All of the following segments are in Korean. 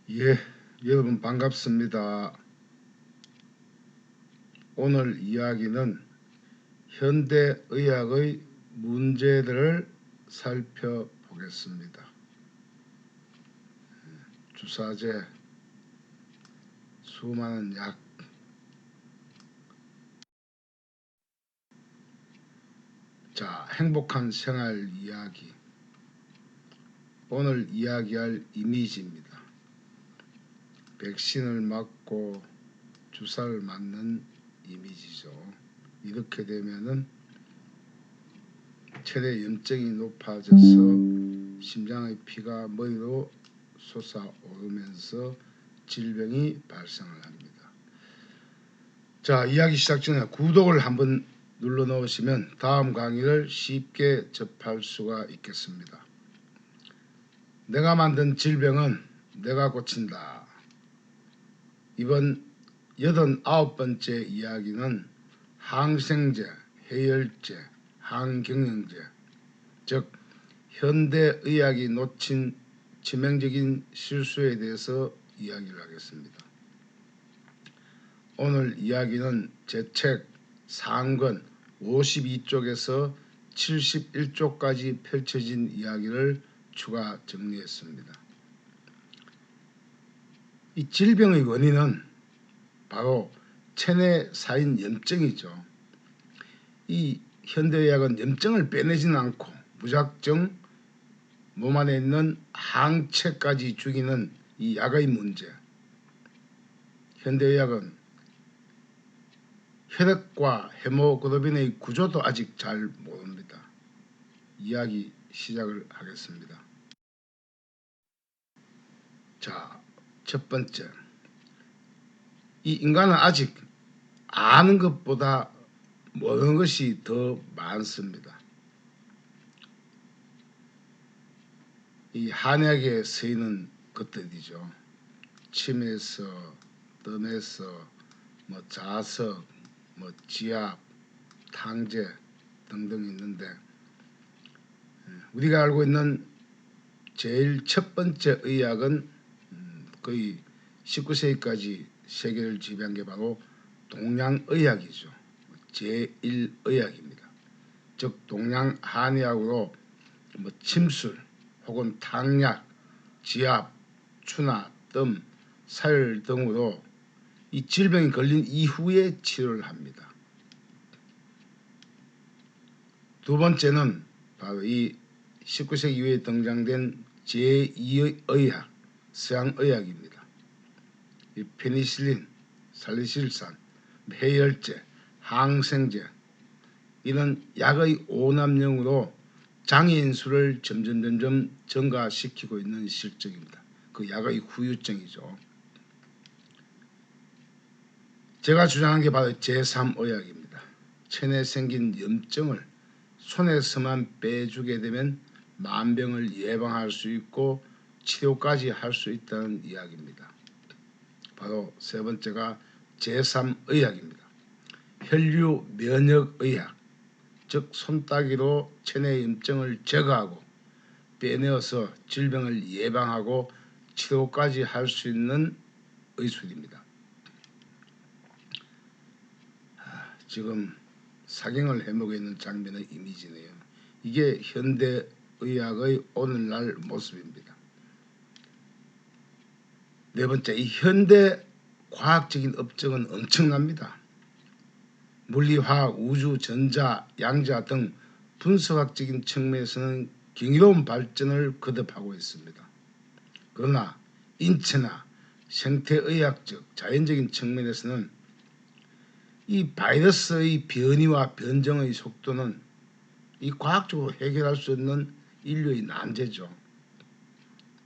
예, 여러분 반갑습니다. 오늘 이야기는 현대의학의 문제들을 살펴보겠습니다. 주사제, 수많은 약, 자, 행복한 생활 이야기. 오늘 이야기할 이미지입니다. 백신을 맞고 주사를 맞는 이미지죠. 이렇게 되면은 체내 염증이 높아져서 심장의 피가 머리로 솟아오르면서 질병이 발생을 합니다. 자, 이야기 시작 전에 구독을 한번 눌러 놓으시면 다음 강의를 쉽게 접할 수가 있겠습니다. 내가 만든 질병은 내가 고친다. 이번 89번째 이야기는 항생제, 해열제, 항경영제, 즉 현대의학이 놓친 치명적인 실수에 대해서 이야기를 하겠습니다. 오늘 이야기는 제 책 상권 52쪽에서 71쪽까지 펼쳐진 이야기를 추가 정리했습니다. 이 질병의 원인은 바로 체내 쌓인 염증이죠. 이 현대의학은 염증을 빼내지는 않고 무작정 몸 안에 있는 항체까지 죽이는 이 약의 문제. 현대의학은 혈액과 헤모글로빈의 구조도 아직 잘 모릅니다. 이야기 시작을 하겠습니다. 자, 첫 번째. 이 인간은 아직 아는 것보다 모르는 것이 더 많습니다. 이 한약에 쓰이는 것들이죠. 침에서, 뜸에서, 자석, 지압, 탕제 등등 있는데 우리가 알고 있는 제일 첫 번째 의학은 거의 19세기까지 세계를 지배한 게 바로 동양의학이죠. 제1의학입니다. 즉 동양한의학으로 침술 혹은 탕약, 지압, 추나, 뜸, 사열 등으로 이 질병이 걸린 이후에 치료를 합니다. 두 번째는 바로 이 19세기 이후에 등장된 제2의학, 서양의학입니다. 이 페니실린, 살리실산, 해열제, 항생제 이런 약의 오남용으로 장애인 수를 점점 증가시키고 있는 실정입니다. 그 약의 후유증이죠. 제가 주장한 게 바로 제3의학입니다. 체내에 생긴 염증을 손에서만 빼주게 되면 만병을 예방할 수 있고 치료까지 할 수 있다는 이야기입니다. 바로 세 번째가 제3의학입니다. 혈류면역의학, 즉 손따기로 체내 염증을 제거하고 빼내어서 질병을 예방하고 치료까지 할 수 있는 의술입니다. 지금 사경을 해먹고 있는 장면의 이미지네요. 이게 현대의학의 오늘날 모습입니다. 네 번째, 이 현대 과학적인 업적은 엄청납니다. 물리화학, 우주, 전자, 양자 등 분석학적인 측면에서는 경이로운 발전을 거듭하고 있습니다. 그러나 인체나 생태의학적, 자연적인 측면에서는 이 바이러스의 변이와 변종의 속도는 이 과학적으로 해결할 수 없는 인류의 난제죠.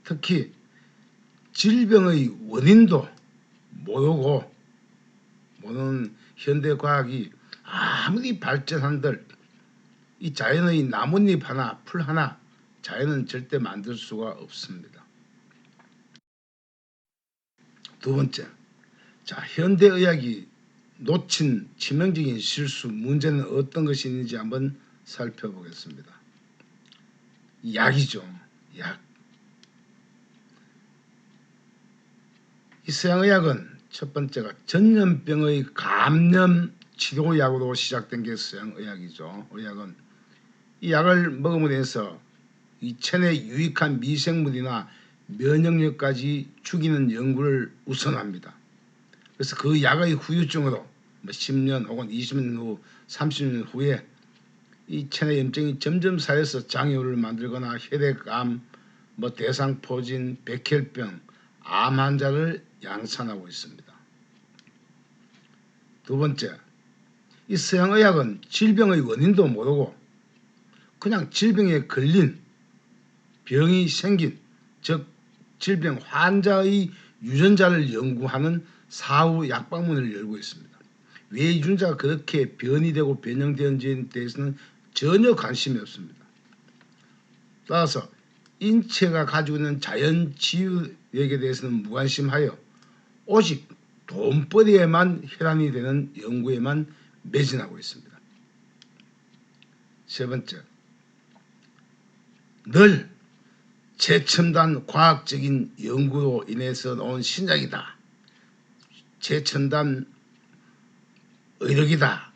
특히 질병의 원인도 모르는 현대과학이 아무리 발전한들 이 자연의 나뭇잎 하나, 풀 하나 자연은 절대 만들 수가 없습니다. 두 번째, 자, 현대의학이 놓친 치명적인 실수, 문제는 어떤 것이 있는지 한번 살펴보겠습니다. 약이죠. 약. 이 서양의학은 첫 번째가 전염병의 감염 치료약으로 시작된 게 서양의학이죠. 의학은 이 약을 먹음으로 해서 이 체내 유익한 미생물이나 면역력까지 죽이는 연구를 우선합니다. 그래서 그 약의 후유증으로 10년 혹은 20년 후, 30년 후에 이 체내 염증이 점점 쌓여서 장애우를 만들거나 혈액암, 대상포진, 백혈병, 암 환자를 양산하고 있습니다. 두 번째, 이 서양의학은 질병의 원인도 모르고 그냥 질병에 걸린 병이 생긴, 즉 질병 환자의 유전자를 연구하는 사후 약방문을 열고 있습니다. 왜 유전자가 그렇게 변이 되고 변형되는지에 대해서는 전혀 관심이 없습니다. 따라서 인체가 가지고 있는 자연 치유력에 대해서는 무관심하여 오직 돈벌이에만 혈안이 되는 연구에만 매진하고 있습니다. 세 번째, 늘 최첨단 과학적인 연구로 인해서 나온 신약이다, 최첨단 의료기다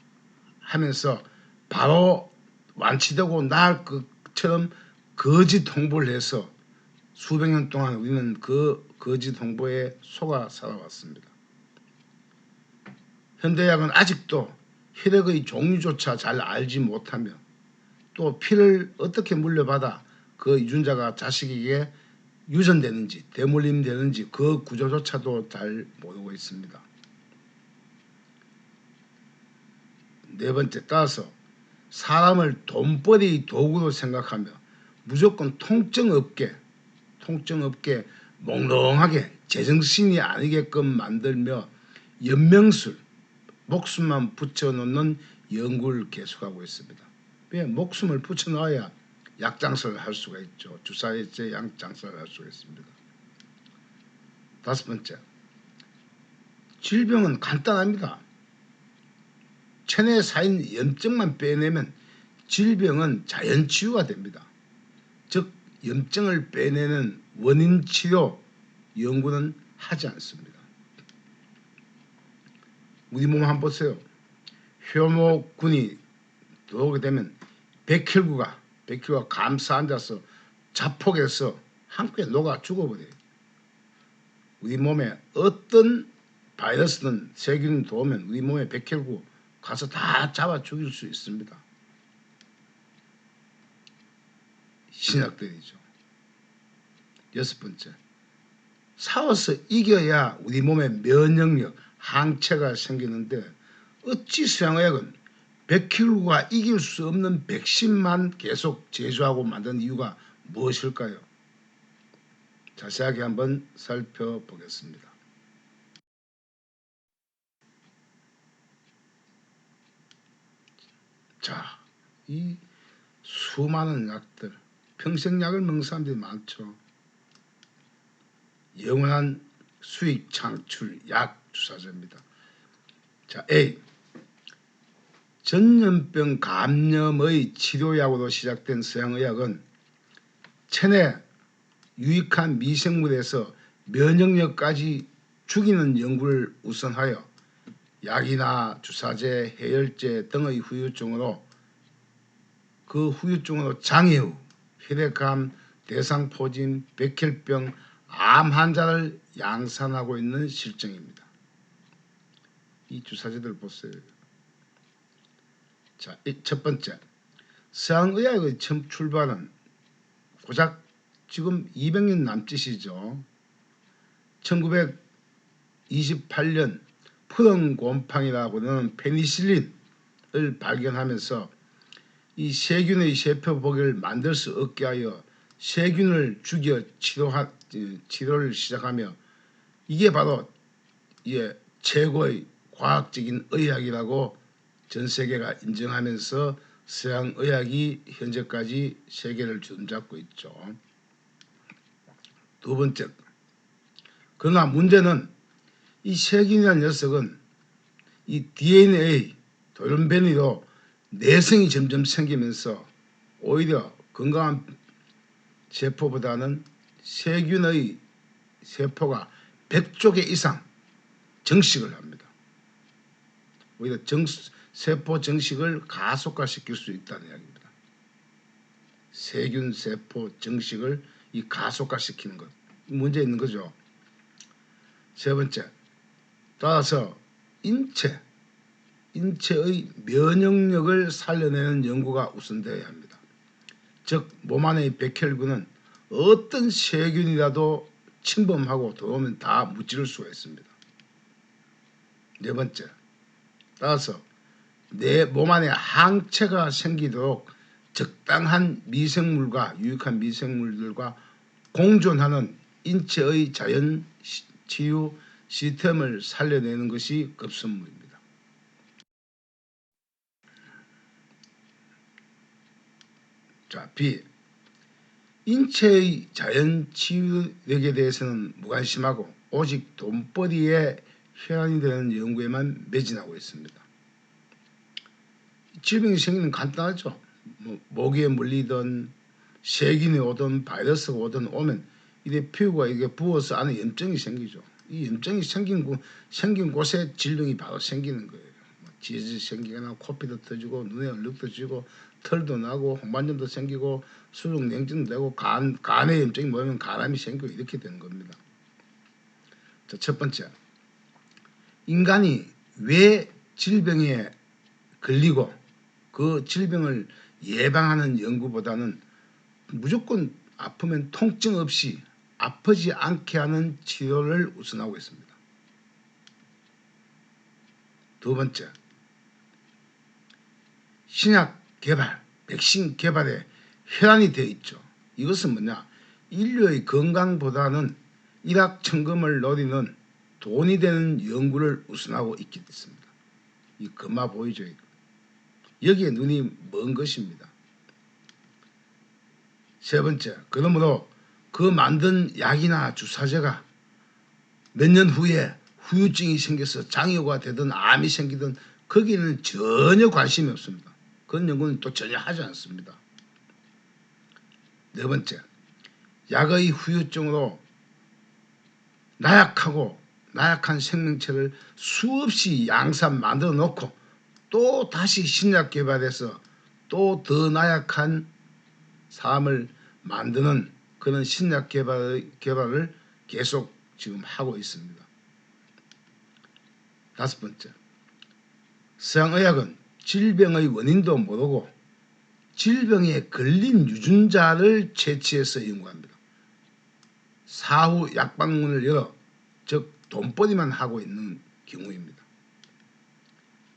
하면서 바로 완치되고 나을 것처럼 거짓 홍보를 해서 수백 년 동안 우리는 그 거짓 홍보에 속아 살아왔습니다. 현대의학은 아직도 혈액의 종류조차 잘 알지 못하며 또 피를 어떻게 물려받아 그 유전자가 자식에게 유전되는지 대물림되는지 그 구조조차도 잘 모르고 있습니다. 네 번째, 따라서 사람을 돈벌이 도구로 생각하며 무조건 통증 없게 몽롱하게 제정신이 아니게끔 만들며 연명술, 목숨만 붙여놓는 연구를 계속하고 있습니다. 왜? 목숨을 붙여넣어야 약장사를 할 수가 있죠. 주사제 약장사를 할 수가 있습니다. 다섯 번째, 질병은 간단합니다. 체내에 쌓인 염증만 빼내면 질병은 자연치유가 됩니다. 즉 염증을 빼내는 원인치료 연구는 하지 않습니다. 우리 몸 한번 보세요. 효모군이 들어오게 되면 백혈구가 감싸 앉아서 자폭해서 함께 녹아 죽어버려요. 우리 몸에 어떤 바이러스든 세균이 들어오면 우리 몸에 백혈구 가서 다 잡아 죽일 수 있습니다. 신약들이죠. 여섯 번째, 싸워서 이겨야 우리 몸에 면역력, 항체가 생기는데 어찌 서양의학은 백혈구가 이길 수 없는 백신만 계속 제조하고 만든 이유가 무엇일까요? 자세하게 한번 살펴보겠습니다. 자, 이 수많은 약들, 평생약을 먹는 사람들이 많죠. 영원한 수익 창출 약 주사제입니다. 자, A. 전염병 감염의 치료약으로 시작된 서양의학은 체내 유익한 미생물에서 면역력까지 죽이는 연구를 우선하여 약이나 주사제, 해열제 등의 후유증으로 장애우, 혈액암, 대상포진, 백혈병, 암 환자를 양산하고 있는 실정입니다. 이 주사제들 보세요. 자, 첫 번째, 서양의학의 처음 출발은 고작 지금 200년 남짓이죠. 1928년 푸른곰팡이라고 하는 페니실린을 발견하면서 이 세균의 세포복을 만들 수 없게 하여 세균을 죽여 치료를 시작하며 이게 바로 최고의 과학적인 의학이라고 전 세계가 인정하면서 서양의학이 현재까지 세계를 주름잡고 있죠. 두 번째, 그러나 문제는 이 세균이라는 녀석은 이 DNA 돌연변이로 내성이 점점 생기면서 오히려 건강한 세포보다는 세균의 세포가 100조 개 이상 정식을 합니다. 오히려 세포 정식을 가속화시킬 수 있다는 이야기입니다. 세균 세포 정식을 이 가속화시키는 것. 문제 있는 거죠. 세 번째, 따라서 인체의 면역력을 살려내는 연구가 우선되어야 합니다. 즉 몸 안의 백혈구는 어떤 세균이라도 침범하고 들어오면 다 무찌를 수가 있습니다. 네 번째, 따라서 내 몸 안에 항체가 생기도록 적당한 미생물과 유익한 미생물들과 공존하는 인체의 자연 치유 시스템을 살려내는 것이 급선무입니다. 자, B. 인체의 자연 치유력에 대해서는 무관심하고 오직 돈벌이에 혈안이 되는 연구에만 매진하고 있습니다. 질병이 생기는 간단하죠. 모기에 물리든 세균이 오든 바이러스가 오면 이게 피부가 이게 부어서 안에 염증이 생기죠. 이 염증이 생긴 곳에 질병이 바로 생기는 거예요. 지지 생기거나 코피도 터지고 눈에 얼룩도 지고 털도 나고 홍반점도 생기고 수족 냉증도 되고 간에 염증이 모이면 간암이 생기고 이렇게 되는 겁니다. 자, 첫 번째, 인간이 왜 질병에 걸리고 그 질병을 예방하는 연구보다는 무조건 아프면 통증 없이 아프지 않게 하는 치료를 우선하고 있습니다. 두 번째, 신약 개발, 백신 개발에 혈안이 되어 있죠. 이것은 뭐냐? 인류의 건강보다는 일확천금을 노리는 돈이 되는 연구를 우선하고 있기 때문입니다. 이 금마 보이죠? 여기에 눈이 먼 것입니다. 세 번째, 그러므로 그 만든 약이나 주사제가 몇 년 후에 후유증이 생겨서 장애가 되든 암이 생기든 거기에는 전혀 관심이 없습니다. 그런 연구는 또 전혀 하지 않습니다. 네 번째, 약의 후유증으로 나약한 생명체를 수없이 양산 만들어 놓고 또 다시 신약 개발해서 또 더 나약한 삶을 만드는 그런 신약 개발을 계속 지금 하고 있습니다. 다섯 번째, 서양의학은 질병의 원인도 모르고 질병에 걸린 유전자를 채취해서 연구합니다. 사후 약방문을 열어 즉 돈벌이만 하고 있는 경우입니다.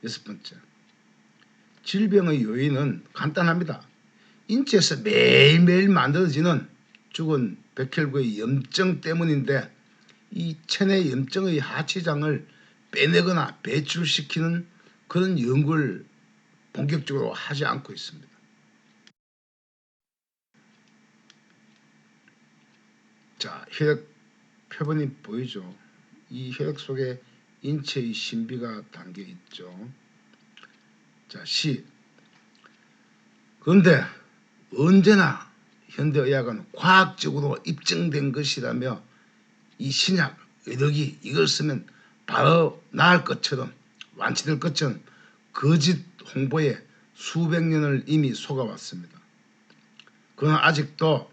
여섯 번째, 질병의 요인은 간단합니다. 인체에서 매일매일 만들어지는 죽은 백혈구의 염증 때문인데 이 체내 염증의 하치장을 빼내거나 배출시키는 그런 연구를 본격적으로 하지 않고 있습니다. 자, 혈액 표본이 보이죠? 이 혈액 속에 인체의 신비가 담겨 있죠. 자, C. 그런데 언제나 현대의학은 과학적으로 입증된 것이라며 이 신약, 의덕이 이걸 쓰면 바로 나을 것처럼 완치될 것처럼 거짓 홍보에 수백 년을 이미 속아왔습니다. 그러나 아직도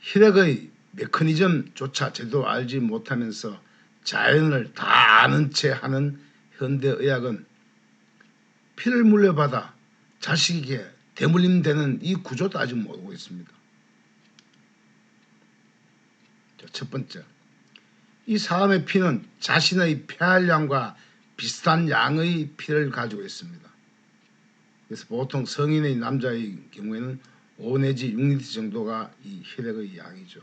혈액의 메커니즘조차 제대로 알지 못하면서 자연을 다 아는 채 하는 현대의학은 피를 물려받아 자식에게 대물림되는 이 구조도 아직 모르고 있습니다. 첫 번째, 이 사람의 피는 자신의 폐활량과 비슷한 양의 피를 가지고 있습니다. 그래서 보통 성인의 남자의 경우에는 5 내지 6리터 정도가 이 혈액의 양이죠.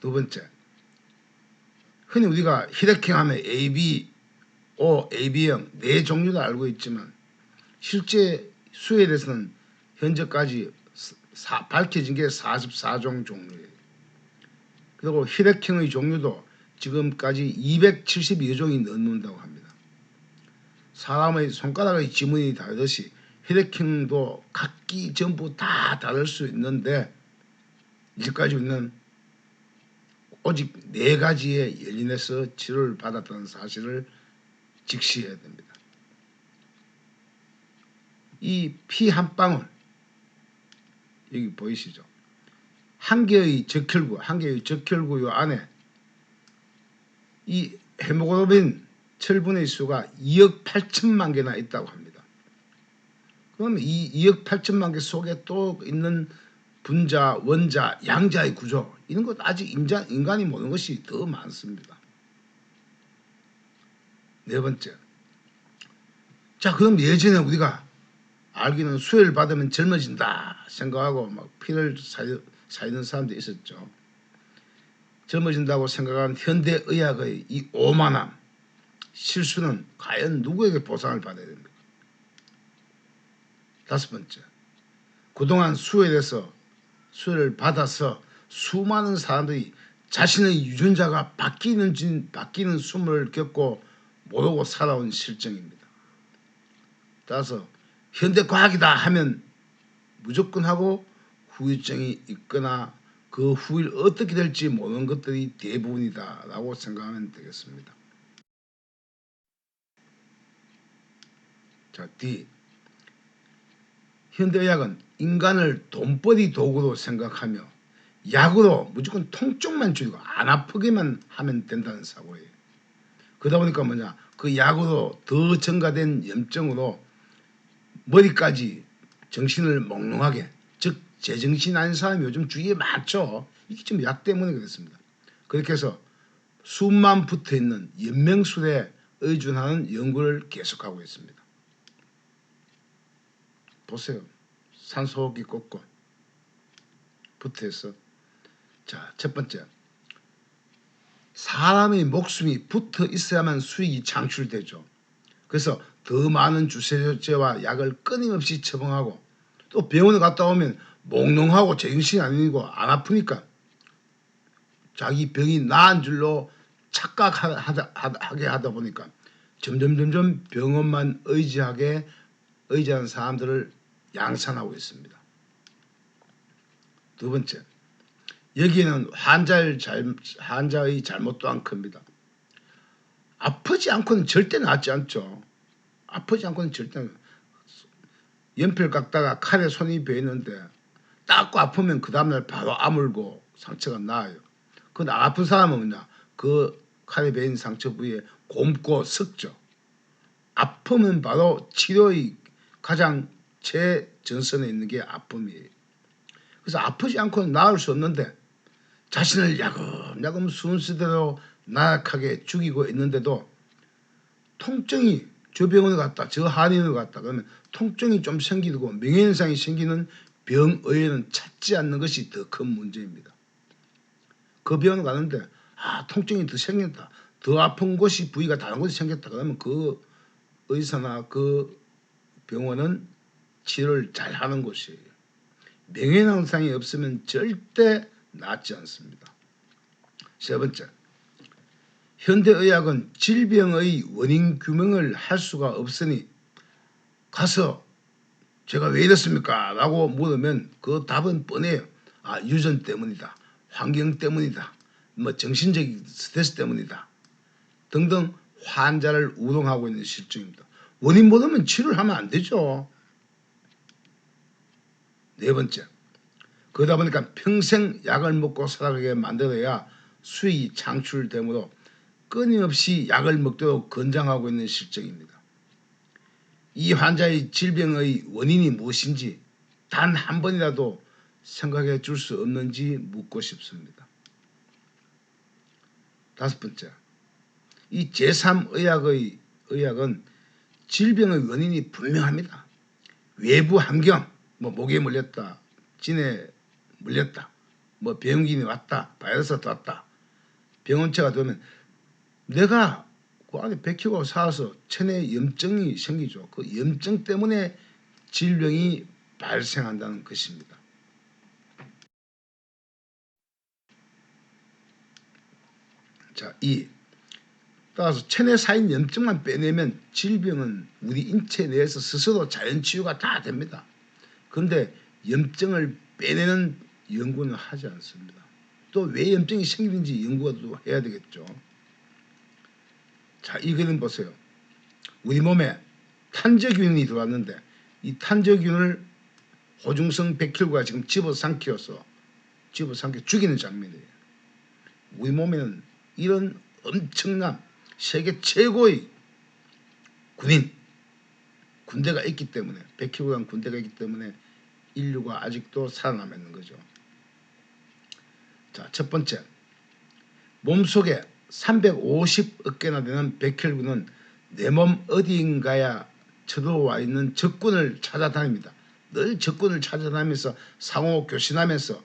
두 번째, 흔히 우리가 혈액형 하면 AB, O, AB형 네 종류를 알고 있지만 실제 수에 대해서는 현재까지 밝혀진 게 44종 종류예요. 그리고 혈액형의 종류도 지금까지 272종이 넘는다고 합니다. 사람의 손가락의 지문이 다르듯이 혈액형도 각기 전부 다 다를 수 있는데 이제까지 있는 오직 4가지의 연인에서 치료를 받았다는 사실을 직시해야 됩니다. 이 피 한 방울, 여기 보이시죠? 한 개의 적혈구 안에 이 헤모글로빈 철분의 수가 2억 8천만 개나 있다고 합니다. 그러면 이 2억 8천만 개 속에 또 있는 분자, 원자, 양자의 구조, 이런 것 아직 인간이 모르는 것이 더 많습니다. 4번째. 자, 그럼 예전에 우리가 알기는 수혈을 받으면 젊어진다 생각하고 막 피를 사이는 사람들이 있었죠. 젊어진다고 생각한 현대의학의 이 오만함, 실수는 과연 누구에게 보상을 받아야 됩니까? 5번째. 그동안 수혈을 받아서 수많은 사람들이 자신의 유전자가 바뀌는 숨을 겪고 모르고 살아온 실정입니다. 따라서 현대과학이다 하면 무조건 하고 후유증이 있거나 그 후일 어떻게 될지 모르는 것들이 대부분이다 라고 생각하면 되겠습니다. 자, D. 현대의학은 인간을 돈벌이 도구로 생각하며 약으로 무조건 통증만 줄이고 안 아프게만 하면 된다는 사고예요. 그러다 보니까 뭐냐, 그 약으로 더 증가된 염증으로 머리까지 정신을 몽롱하게, 즉 제정신 아닌 사람이 요즘 주위에 많죠. 이게 좀 약 때문에 그렇습니다. 그렇게 해서 숨만 붙어있는 연명술에 의존하는 연구를 계속하고 있습니다. 보세요. 산소호흡기 꽂고 붙어있어. 자, 첫 번째. 사람의 목숨이 붙어 있어야만 수익이 창출되죠. 그래서 더 많은 주사제와 약을 끊임없이 처방하고 또 병원에 갔다 오면 몽롱하고 제정신이 아니고 안 아프니까 자기 병이 나은 줄로 착각하게 하다 보니까 점점 병원만 의지하는 사람들을 양산하고 있습니다. 2번째, 여기에는 환자의 잘못 또한 큽니다. 아프지 않고는 절대 낫지 않죠. 아프지 않고는 절대. 연필 깎다가 칼에 손이 베이는데 닦고 아프면 그 다음날 바로 아물고 상처가 나아요. 그건 안 아픈 사람은 뭐냐, 그 칼에 베인 상처 부위에 곰고 썩죠. 아픔은 바로 치료의 가장 최전선에 있는 게 아픔이에요. 그래서 아프지 않고는 나을 수 없는데 자신을 야금야금 순서대로 나약하게 죽이고 있는데도 통증이 저 병원에 갔다 저 한의원에 갔다 그러면 통증이 좀 생기고 명예현상이 생기는 병의에는 찾지 않는 것이 더 큰 문제입니다. 그 병원 가는데 통증이 더 생겼다, 더 아픈 곳이 부위가 다른 곳이 생겼다 그러면 그 의사나 그 병원은 치료를 잘하는 곳이에요. 명예현상이 없으면 절대 낫지 않습니다. 3번째, 현대의학은 질병의 원인 규명을 할 수가 없으니 가서 제가 왜 이렇습니까? 라고 물으면 그 답은 뻔해요. 유전 때문이다, 환경 때문이다, 뭐 정신적인 스트레스 때문이다 등등 환자를 우롱하고 있는 실정입니다. 원인 모르면 치료를 하면 안 되죠. 4번째, 그러다 보니까 평생 약을 먹고 살아가게 만들어야 수익이 창출되므로 끊임없이 약을 먹도록 권장하고 있는 실정입니다. 이 환자의 질병의 원인이 무엇인지 단 한 번이라도 생각해 줄 수 없는지 묻고 싶습니다. 5번째, 이 제3의학은 질병의 원인이 분명합니다. 외부 환경, 뭐 목에 물렸다, 진에 물렸다, 뭐 병균이 왔다, 바이러스가 왔다, 병원체가 되면 내가 그 안에 백혈구가 쌓아서 체내에 염증이 생기죠. 그 염증 때문에 질병이 발생한다는 것입니다. 자, 따라서 체내 쌓인 염증만 빼내면 질병은 우리 인체 내에서 스스로 자연 치유가 다 됩니다. 그런데 염증을 빼내는 연구는 하지 않습니다. 또 왜 염증이 생기는지 연구가 또 해야 되겠죠. 자, 이 그림 보세요. 우리 몸에 탄저균이 들어왔는데 이 탄저균을 호중성 백혈구가 지금 집어삼켜서 죽이는 장면이에요. 우리 몸에는 이런 엄청난 세계 최고의 군대가 있기 때문에, 백혈구랑 군대가 있기 때문에 인류가 아직도 살아남아 있는 거죠. 자, 첫 번째, 몸속에 350억 개나 되는 백혈구는 내 몸 어디인가에 쳐들어와 있는 적군을 찾아다닙니다. 늘 적군을 찾아다니면서 상호 교신하면서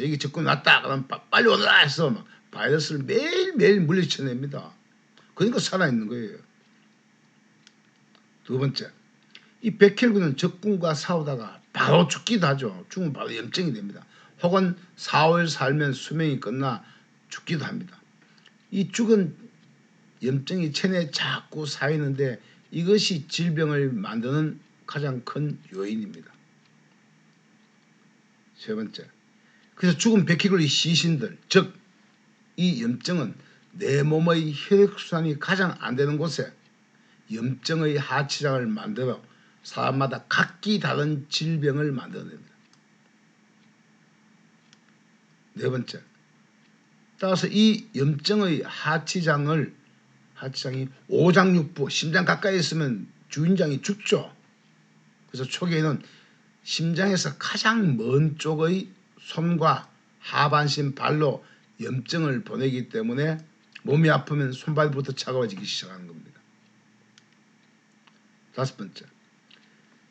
여기 적군 왔다 그러면 빨리 오너라 해서 막 바이러스를 매일매일 물리쳐냅니다. 그러니까 살아있는 거예요. 두 번째, 이 백혈구는 적군과 싸우다가 바로 죽기도 하죠. 죽으면 바로 염증이 됩니다. 혹은 4월 살면 수명이 끝나 죽기도 합니다. 이 죽은 염증이 체내에 자꾸 쌓이는데 이것이 질병을 만드는 가장 큰 요인입니다. 세 번째, 그래서 죽은 백혈구의 시신들, 즉 이 염증은 내 몸의 혈액순환이 가장 안 되는 곳에 염증의 하치장을 만들어 사람마다 각기 다른 질병을 만들어냅니다. 네 번째, 따라서 이 염증의 하치장이 오장육부, 심장 가까이 있으면 주인장이 죽죠. 그래서 초기에는 심장에서 가장 먼 쪽의 손과 하반신, 발로 염증을 보내기 때문에 몸이 아프면 손발부터 차가워지기 시작하는 겁니다. 다섯 번째,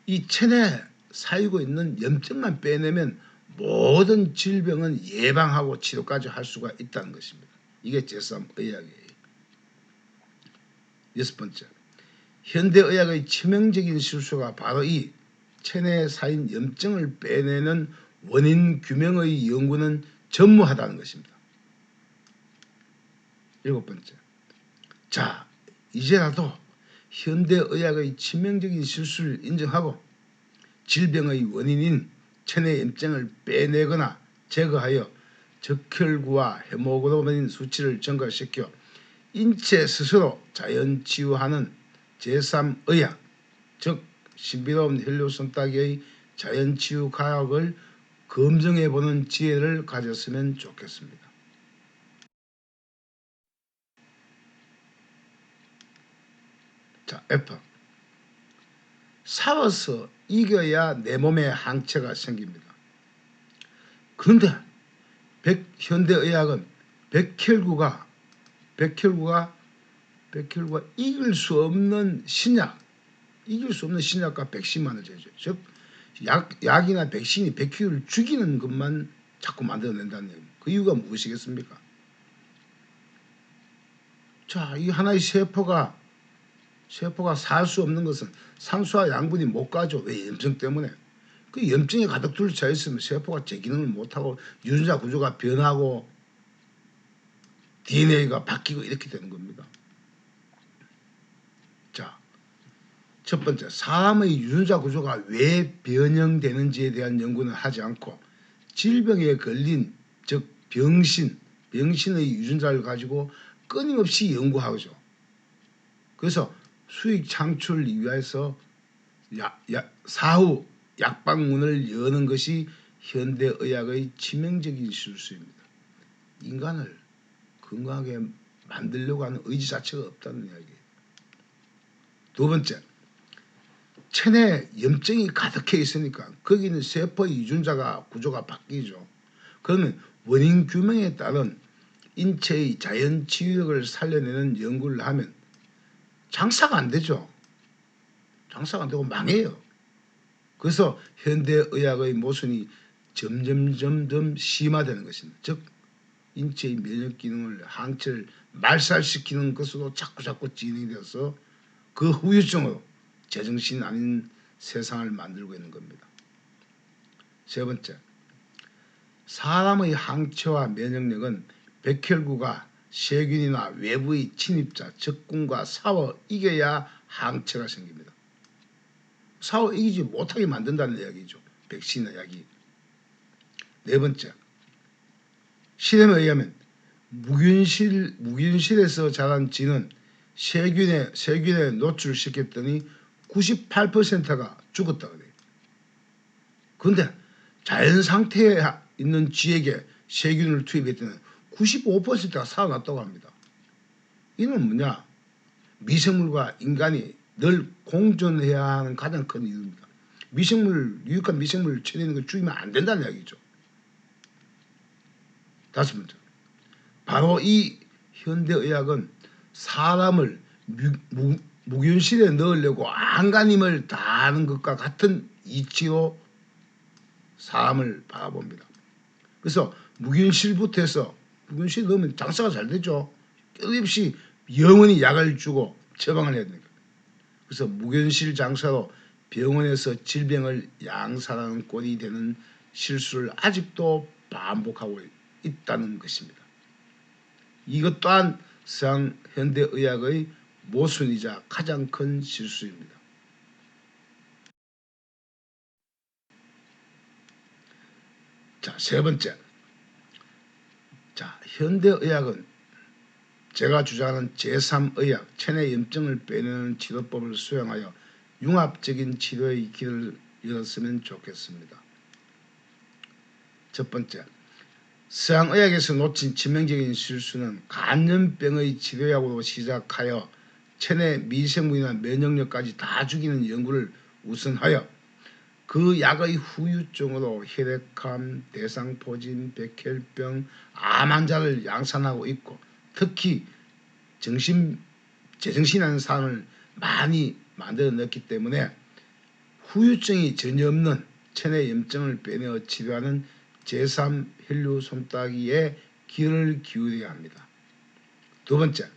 이 체내에 쌓이고 있는 염증만 빼내면 모든 질병은 예방하고 치료까지 할 수가 있다는 것입니다. 이게 제3의학이에요. 여섯 번째, 현대의학의 치명적인 실수가 바로 이 체내에 쌓인 염증을 빼내는 원인 규명의 연구는 전무하다는 것입니다. 일곱 번째, 자, 이제라도 현대의학의 치명적인 실수를 인정하고 질병의 원인인 체내 염증을 빼내거나 제거하여 적혈구와 헤모글로빈 수치를 증가시켜 인체 스스로 자연치유하는 제3의학, 즉 신비로운 혈류성 따기의 자연치유 과학을 검증해보는 지혜를 가졌으면 좋겠습니다. 자, F. 싸워서 이겨야 내 몸에 항체가 생깁니다. 그런데 현대의학은 백혈구가 이길 수 없는 신약과 백신만을 제조해요. 즉 약이나 백신이 백혈을 죽이는 것만 자꾸 만들어낸다는 얘기입니다. 그 이유가 무엇이겠습니까? 자, 이 하나의 세포가 살 수 없는 것은 산소와 양분이 못 가죠. 왜? 염증 때문에. 그 염증이 가득 둘러차 있으면 세포가 제 기능을 못하고 유전자 구조가 변하고 DNA가 바뀌고 이렇게 되는 겁니다. 자, 첫 번째, 사람의 유전자 구조가 왜 변형되는지에 대한 연구는 하지 않고 질병에 걸린, 즉 병신의 유전자를 가지고 끊임없이 연구하죠. 그래서 수익 창출을 위해서 사후 약방문을 여는 것이 현대의학의 치명적인 실수입니다. 인간을 건강하게 만들려고 하는 의지 자체가 없다는 이야기예요. 두 번째, 체내에 염증이 가득해 있으니까 거기는 세포의 유전자가 구조가 바뀌죠. 그러면 원인 규명에 따른 인체의 자연 치유력을 살려내는 연구를 하면 장사가 안 되죠. 장사가 안 되고 망해요. 그래서 현대의학의 모순이 점점 심화되는 것입니다. 즉 인체의 면역 기능을, 항체를 말살시키는 것으로 자꾸 진행이 되어서 그 후유증으로 제정신 아닌 세상을 만들고 있는 겁니다. 세 번째, 사람의 항체와 면역력은 백혈구가 세균이나 외부의 침입자, 적군과 싸워 이겨야 항체가 생깁니다. 싸워 이기지 못하게 만든다는 이야기죠. 백신의 약이. 네 번째, 실험에 의하면 무균실에서 자란 쥐는 세균에 노출시켰더니 98%가 죽었다 그래요. 그런데 자연 상태에 있는 쥐에게 세균을 투입했더니 95%가 살아났다고 합니다. 이는 뭐냐? 미생물과 인간이 늘 공존해야 하는 가장 큰 이유입니다. 유익한 미생물을 쳐내는 걸 죽이면 안 된다는 이야기죠. 다섯 번째, 바로 이 현대의학은 사람을 무균실에 넣으려고 안간힘을 다하는 것과 같은 이치로 사람을 바라봅니다. 그래서 무균실부터 해서 무균실 넣으면 장사가 잘 되죠. 끊임없이 영원히 약을 주고 처방을 해야 됩니다. 그래서 무균실 장사로 병원에서 질병을 양산하는 꼴이 되는 실수를 아직도 반복하고 있다는 것입니다. 이것 또한 서양 현대의학의 모순이자 가장 큰 실수입니다. 자, 세 번째. 자, 현대의학은 제가 주장하는 제3의학, 체내 염증을 빼내는 치료법을 수용하여 융합적인 치료의 길을 열었으면 좋겠습니다. 첫 번째, 서양의학에서 놓친 치명적인 실수는 간염병의 치료약으로 시작하여 체내 미생물이나 면역력까지 다 죽이는 연구를 우선하여 그 약의 후유증으로 혈액암, 대상포진, 백혈병, 암 환자를 양산하고 있고 특히 제정신이라는 사람을 많이 만들어 냈기 때문에 후유증이 전혀 없는 체내 염증을 빼내어 치료하는 제3혈류 솜따기에 귀를 기울여야 합니다. 두 번째,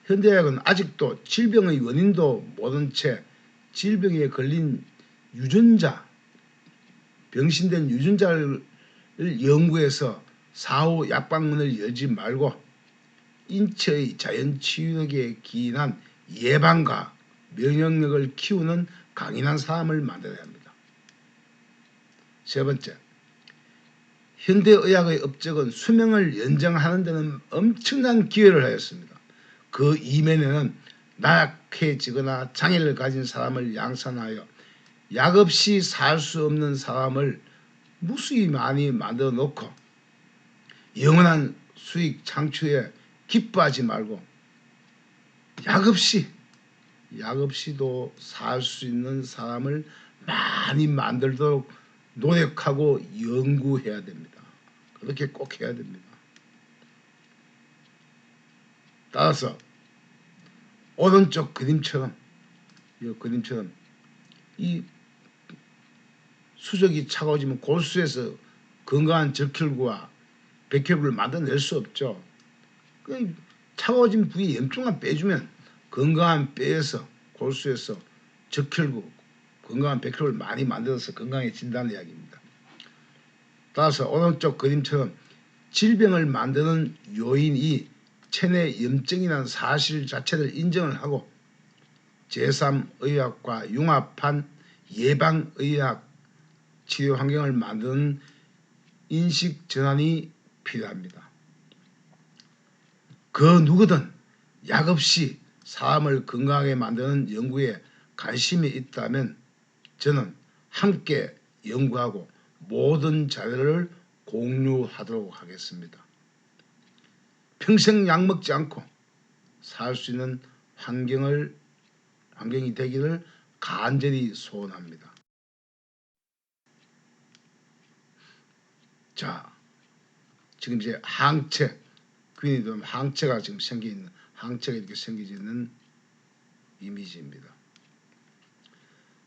현대의학은 아직도 질병의 원인도 모른 채 질병에 걸린 유전자, 병신된 유전자를 연구해서 사후 약방문을 열지 말고 인체의 자연치유력에 기인한 예방과 면역력을 키우는 강인한 사람을 만들어야 합니다. 세 번째, 현대의학의 업적은 수명을 연장하는 데는 엄청난 기여를 하였습니다. 그 이면에는 나약해지거나 장애를 가진 사람을 양산하여 약 없이 살 수 없는 사람을 무수히 많이 만들어 놓고 영원한 수익 창출에 기뻐하지 말고 약 없이도 살 수 있는 사람을 많이 만들도록 노력하고 연구해야 됩니다. 그렇게 꼭 해야 됩니다. 따라서 오른쪽 그림처럼 이 수족이 차가워지면 골수에서 건강한 적혈구와 백혈구를 만들어낼 수 없죠. 차가워진 부위에 염증만 빼주면 건강한 뼈에서 골수에서 적혈구, 건강한 백혈구를 많이 만들어서 건강해진다는 이야기입니다. 따라서 오른쪽 그림처럼 질병을 만드는 요인이 체내 염증이라는 사실 자체를 인정을 하고 제3의학과 융합한 예방의학 치료 환경을 만드는 인식 전환이 필요합니다. 그 누구든 약 없이 사람을 건강하게 만드는 연구에 관심이 있다면 저는 함께 연구하고 모든 자료를 공유하도록 하겠습니다. 평생 약 먹지 않고 살 수 있는 환경이 되기를 간절히 소원합니다. 자, 지금 이제 항체, 귀인이 되면 항체가 지금 항체가 이렇게 생기는 이미지입니다.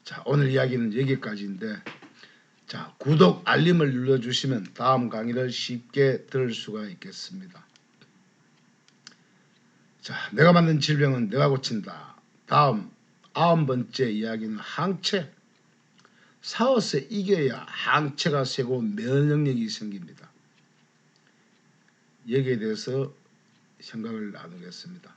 자, 오늘 이야기는 여기까지인데, 자, 구독, 알림을 눌러주시면 다음 강의를 쉽게 들을 수가 있겠습니다. 자, 내가 만든 질병은 내가 고친다. 다음 9번째 이야기는 항체. 싸워서 이겨야 항체가 세고 면역력이 생깁니다. 여기에 대해서 생각을 나누겠습니다.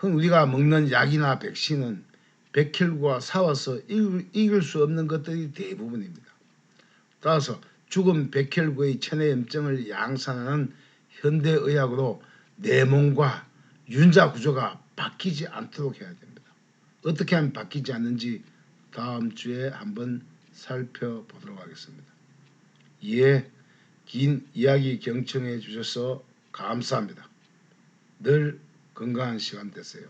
우리가 먹는 약이나 백신은 백혈구가 싸워서 이길 수 없는 것들이 대부분입니다. 따라서 죽은 백혈구의 체내염증을 양산하는 현대의학으로 내 몸과 윤자 구조가 바뀌지 않도록 해야 됩니다. 어떻게 하면 바뀌지 않는지 다음 주에 한번 살펴보도록 하겠습니다. 예, 긴 이야기 경청해 주셔서 감사합니다. 늘 건강한 시간 되세요.